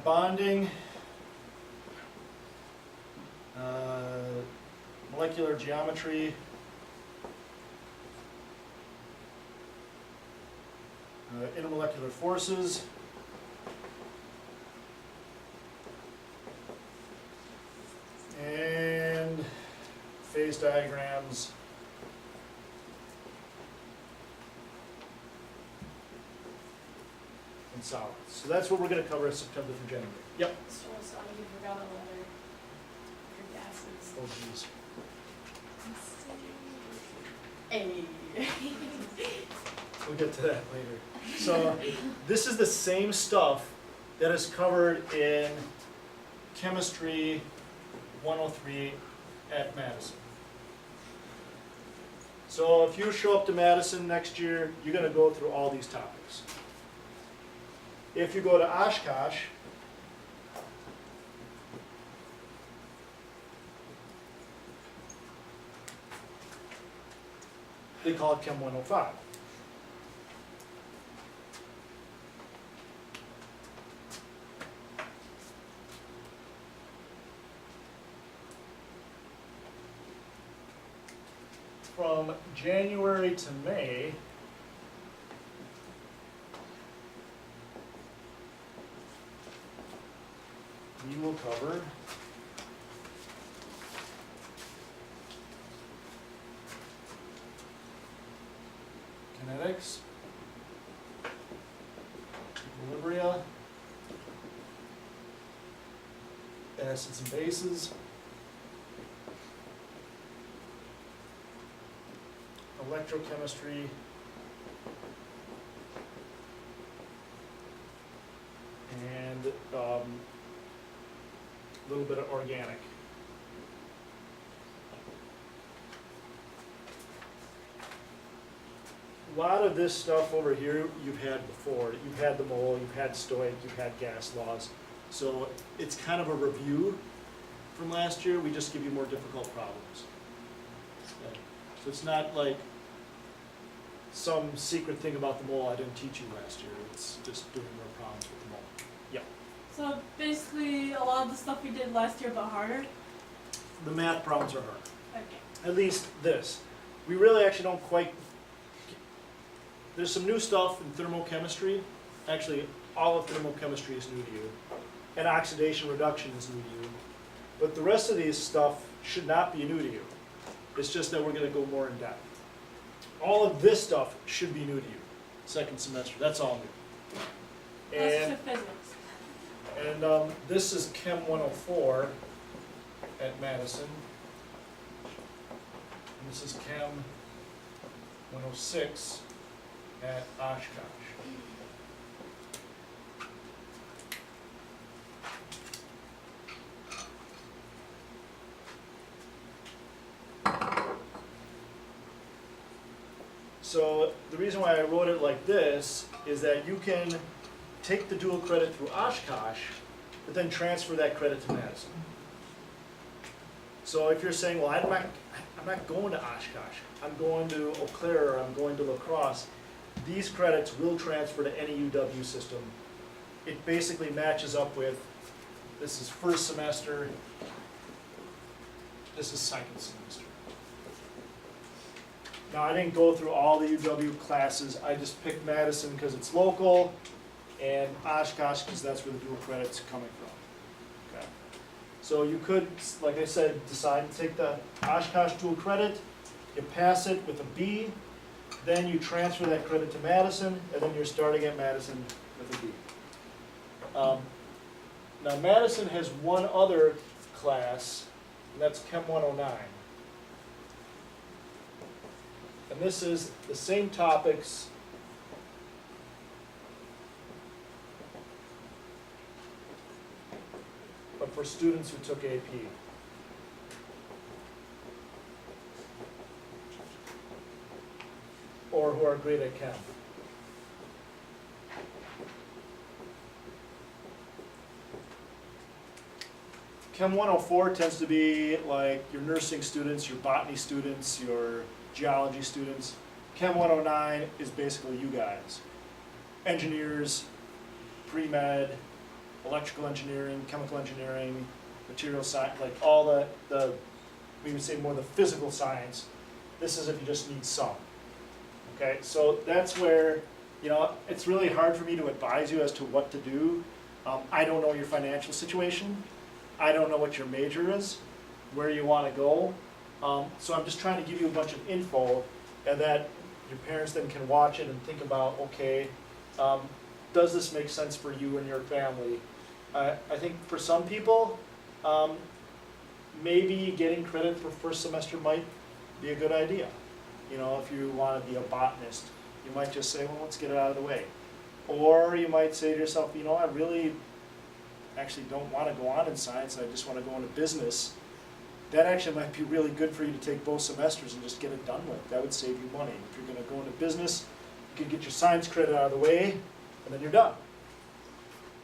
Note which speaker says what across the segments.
Speaker 1: bonding, molecular geometry, intermolecular forces, and phase diagrams, and solids. So that's what we're going to cover in September through January. Yep.
Speaker 2: So you forgot a letter for gases.
Speaker 1: Oh, geez.
Speaker 2: Hey.
Speaker 1: We'll get to that later. So this is the same stuff that is covered in Chemistry 103 at Madison. So if you show up to Madison next year, you're going to go through all these topics. If you go to Oshkosh, they call it Chem 105. From January to May, we will cover kinetics, equilibria, acids and bases, electrochemistry, and a little bit of organic. A lot of this stuff over here you've had before. You've had the mole, you've had stoic, you've had gas laws. So it's kind of a review from last year. We just give you more difficult problems. Okay. So it's not like some secret thing about the mole I didn't teach you last year. It's just doing more problems with the mole. Yeah.
Speaker 2: So basically a lot of the stuff we did last year but harder?
Speaker 1: The math problems are hard.
Speaker 2: Okay.
Speaker 1: At least this. We really actually don't quite. There's some new stuff in thermochemistry. Actually, all of thermochemistry is new to you. And oxidation reduction is new to you. But the rest of these stuff should not be new to you. It's just that we're going to go more in depth. All of this stuff should be new to you. Second semester, that's all new.
Speaker 2: That's just physics.
Speaker 1: And this is Chem 104 at Madison. And this is Chem 106 at Oshkosh. So the reason why I wrote it like this is that you can take the dual credit through Oshkosh, but then transfer that credit to Madison. So if you're saying, well, I'm not going to Oshkosh, I'm going to Eau Claire, or I'm going to La Crosse, these credits will transfer to any UW system. It basically matches up with, this is first semester, this is second semester. Now, I didn't go through all the UW classes. I just picked Madison because it's local, and Oshkosh because that's where the dual credit's coming from. Okay. So you could, like I said, decide to take the Oshkosh dual credit, you pass it with a B, then you transfer that credit to Madison, and then you're starting at Madison with a B. Now, Madison has one other class, and that's Chem 109. And this is the same topics, but for students who took AP. Or who are great at chem. Chem 104 tends to be like your nursing students, your botany students, your geology students. Chem 109 is basically you guys. Engineers, pre-med, electrical engineering, chemical engineering, material science, like all the, we would say more the physical science. This is if you just need some. Okay, so that's where, you know, it's really hard for me to advise you as to what to do. I don't know your financial situation. I don't know what your major is, where you want to go. So I'm just trying to give you a bunch of info, and that your parents then can watch it and think about, okay, does this make sense for you and your family? I think for some people, maybe getting credit for first semester might be a good idea. You know, if you want to be a botanist, you might just say, well, let's get it out of the way. Or you might say to yourself, you know, I really actually don't want to go on in science, I just want to go into business. That actually might be really good for you to take both semesters and just get it done with. That would save you money. If you're going to go into business, you can get your science credit out of the way, and then you're done.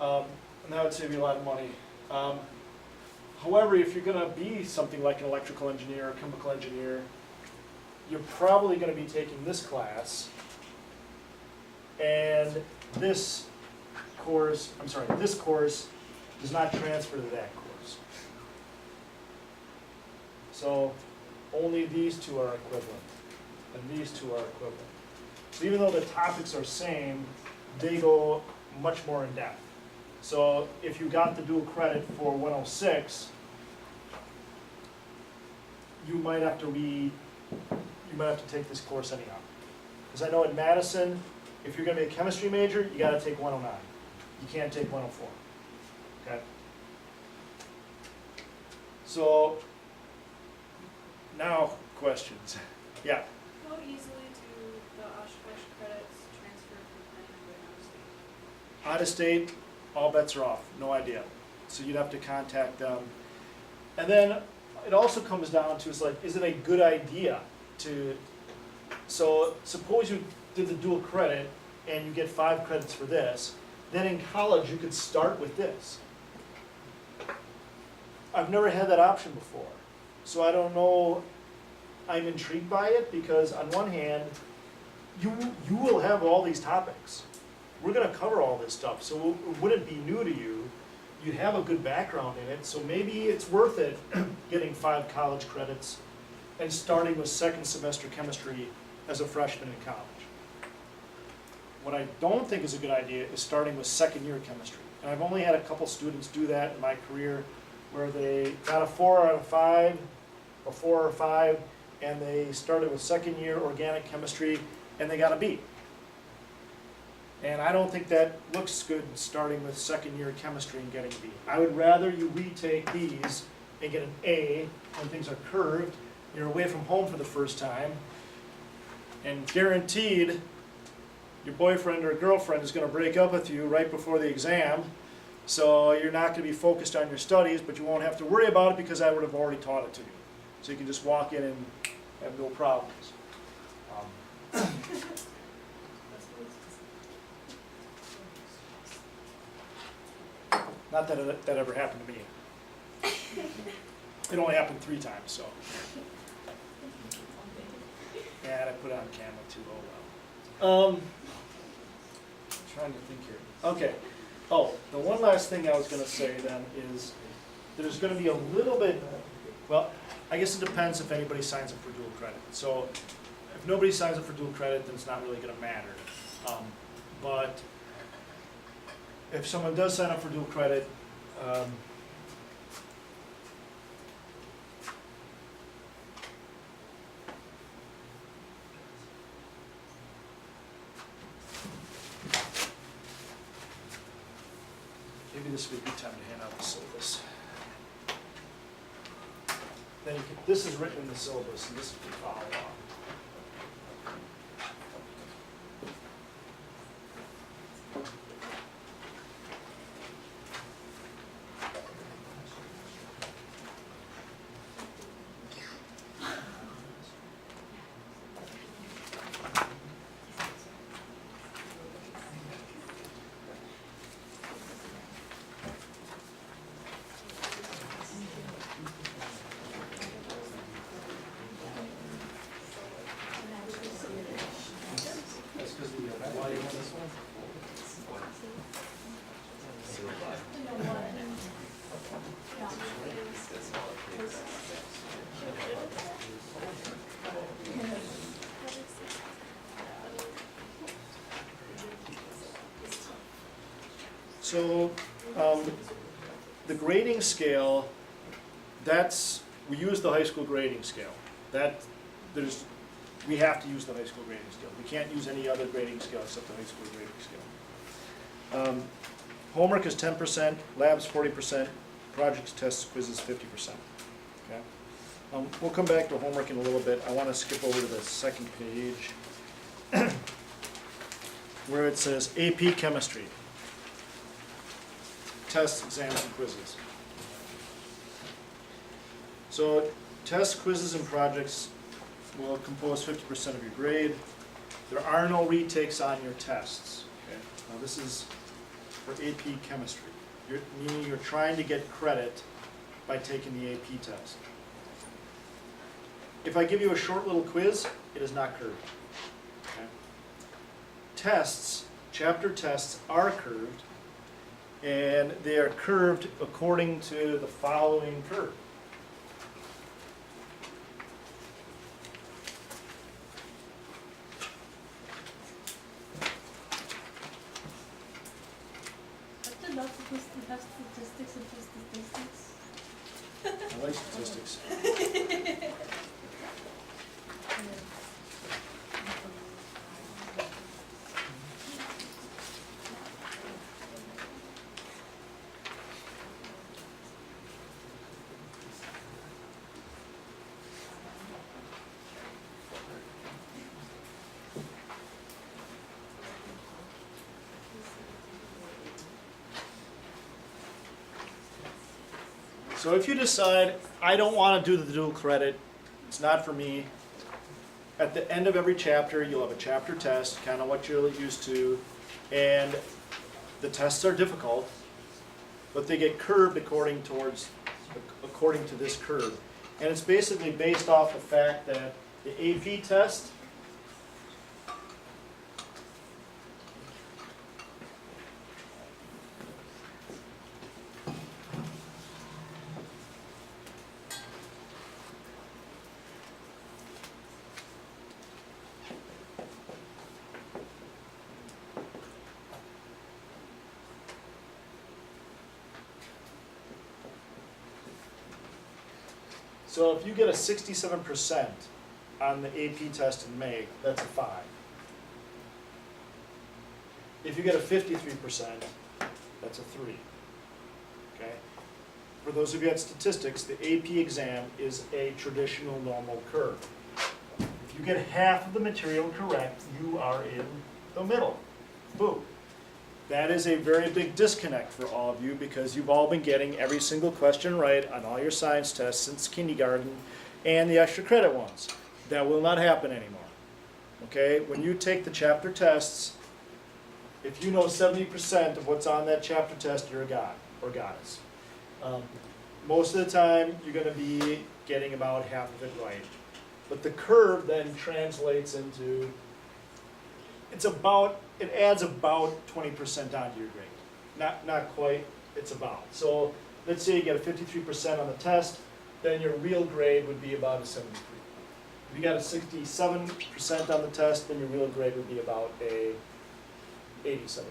Speaker 1: And that would save you a lot of money. However, if you're going to be something like an electrical engineer or chemical engineer, you're probably going to be taking this class, and this course does not transfer to that course. So only these two are equivalent, and these two are equivalent. So even though the topics are same, they go much more in depth. So if you got the dual credit for 106, you might have to take this course anyhow. Because I know at Madison, if you're going to be a chemistry major, you got to take 109. You can't take 104. Okay? So now questions. Yeah.
Speaker 2: How easily do the Oshkosh credits transfer from Penn to
Speaker 1: Out of state, all bets are off. No idea. So you'd have to contact them. And then it also comes down to, is it a good idea to, so suppose you did the dual credit and you get 5 credits for this, then in college you could start with this. I've never had that option before. So I don't know, I'm intrigued by it because on one hand, you will have all these topics. We're going to cover all this stuff, so it wouldn't be new to you. You'd have a good background in it, so maybe it's worth it getting 5 college credits and starting with second semester chemistry as a freshman in college. What I don't think is a good idea is starting with second year chemistry. And I've only had a couple students do that in my career where they got a 4 out of 5, or 4 or 5, and they started with second year organic chemistry and they got a B. And I don't think that looks good starting with second year chemistry and getting a B. I would rather you retake these and get an A when things are curved, you're away from home for the first time, and guaranteed your boyfriend or girlfriend is going to break up with you right before the exam, so you're not going to be focused on your studies, but you won't have to worry about it because I would have already taught it to you. So you can just walk in and have no problems. Not that that ever happened to me. It only happened 3 times, so. And I put it on camera too, oh well. Trying to think here. Okay. Oh, the one last thing I was going to say then is there's going to be a little bit, well, I guess it depends if anybody signs up for dual credit. So if nobody signs up for dual credit, then it's not really going to matter. But if someone does sign up for dual credit, maybe this would be a good time to hand out the syllabus. Then you can, this is written in the syllabus, and this will follow along. So, the grading scale, we use the high school grading scale. We have to use the high school grading scale. We can't use any other grading scale except the high school grading scale. Homework is 10%, labs 40%, projects, tests, quizzes 50%. Okay? We'll come back to homework in a little bit. I want to skip over to the second page where it says AP Chemistry. Tests, exams, and quizzes. So tests, quizzes, and projects will compose 50% of your grade. There are no retakes on your tests. Okay? Now this is for AP Chemistry. Meaning you're trying to get credit by taking the AP test. If I give you a short little quiz, it is not curved. Okay? Tests, chapter tests are curved, and they are curved according to the following curve.
Speaker 3: But the lot supposed to have statistics and just statistics.
Speaker 1: I like statistics. So if you decide, I don't want to do the dual credit, it's not for me, at the end of every chapter, you'll have a chapter test, kind of what you're used to, and the tests are difficult, but they get curved according to this curve. And it's basically based off the fact that the AP test, so if you get a 67% on the AP test in May, that's a 5. If you get a 53%, that's a 3. Okay? For those of you at statistics, the AP exam is a traditional normal curve. If you get half of the material correct, you are in the middle. Boom. That is a very big disconnect for all of you because you've all been getting every single question right on all your science tests since kindergarten and the extra credit ones. That will not happen anymore. Okay? When you take the chapter tests, if you know 70% of what's on that chapter test, you're a god or goddess. Most of the time, you're going to be getting about half of it right. But the curve then translates into, it adds about 20% onto your grade. Not quite, it's about. So let's say you get a 53% on the test, then your real grade would be about a 73. If you got a 67% on the test, then your real grade would be about a 87%.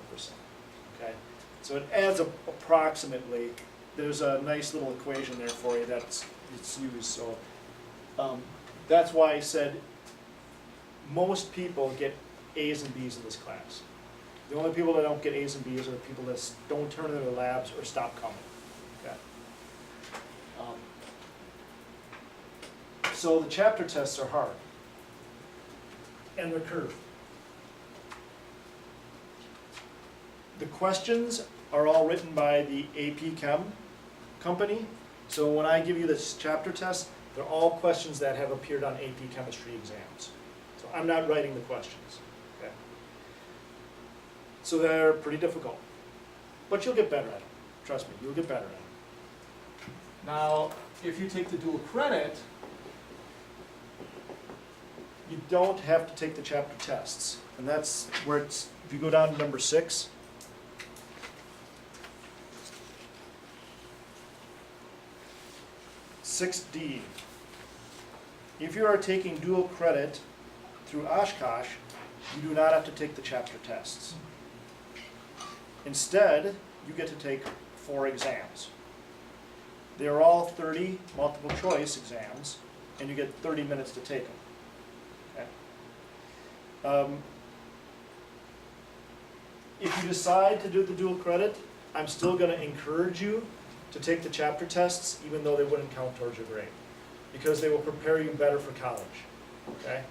Speaker 1: Okay? So it adds approximately, there's a nice little equation there for you that's used. So that's why I said most people get A's and B's in this class. The only people that don't get A's and B's are the people that don't turn in their labs or stop coming. Okay. So the chapter tests are hard, and they're curved. The questions are all written by the AP Chem company. So when I give you this chapter test, they're all questions that have appeared on AP Chemistry exams. So I'm not writing the questions. Okay. So they're pretty difficult, but you'll get better at them. Trust me, you'll get better at them. Now, if you take the dual credit, you don't have to take the chapter tests. And that's where it's, if you go down to number 6, D. If you are taking dual credit through Oshkosh, you do not have to take the chapter tests. Instead, you get to take 4 exams. They're all 30 multiple choice exams, and you get 30 minutes to take them. Okay? If you decide to do the dual credit, I'm still going to encourage you to take the chapter tests, even though they wouldn't count towards your grade, because they will prepare you better for college. Okay?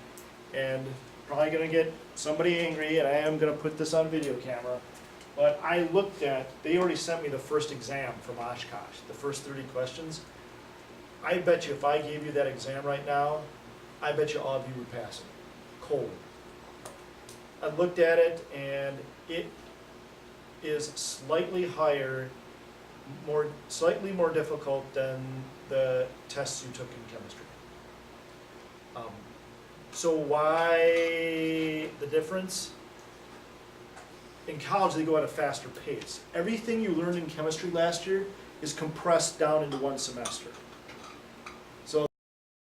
Speaker 1: And probably going to get somebody angry, and I am going to put this on video camera, but I looked at, they already sent me the first exam from Oshkosh, the first 30 questions. I bet you if I gave you that exam right now, I bet you all of you would pass it, cold. I looked at it, and it is slightly higher, slightly more difficult than the tests you took in chemistry. So why the difference? In college, they go at a faster pace. Everything you learned in chemistry last year is compressed down into 1 semester.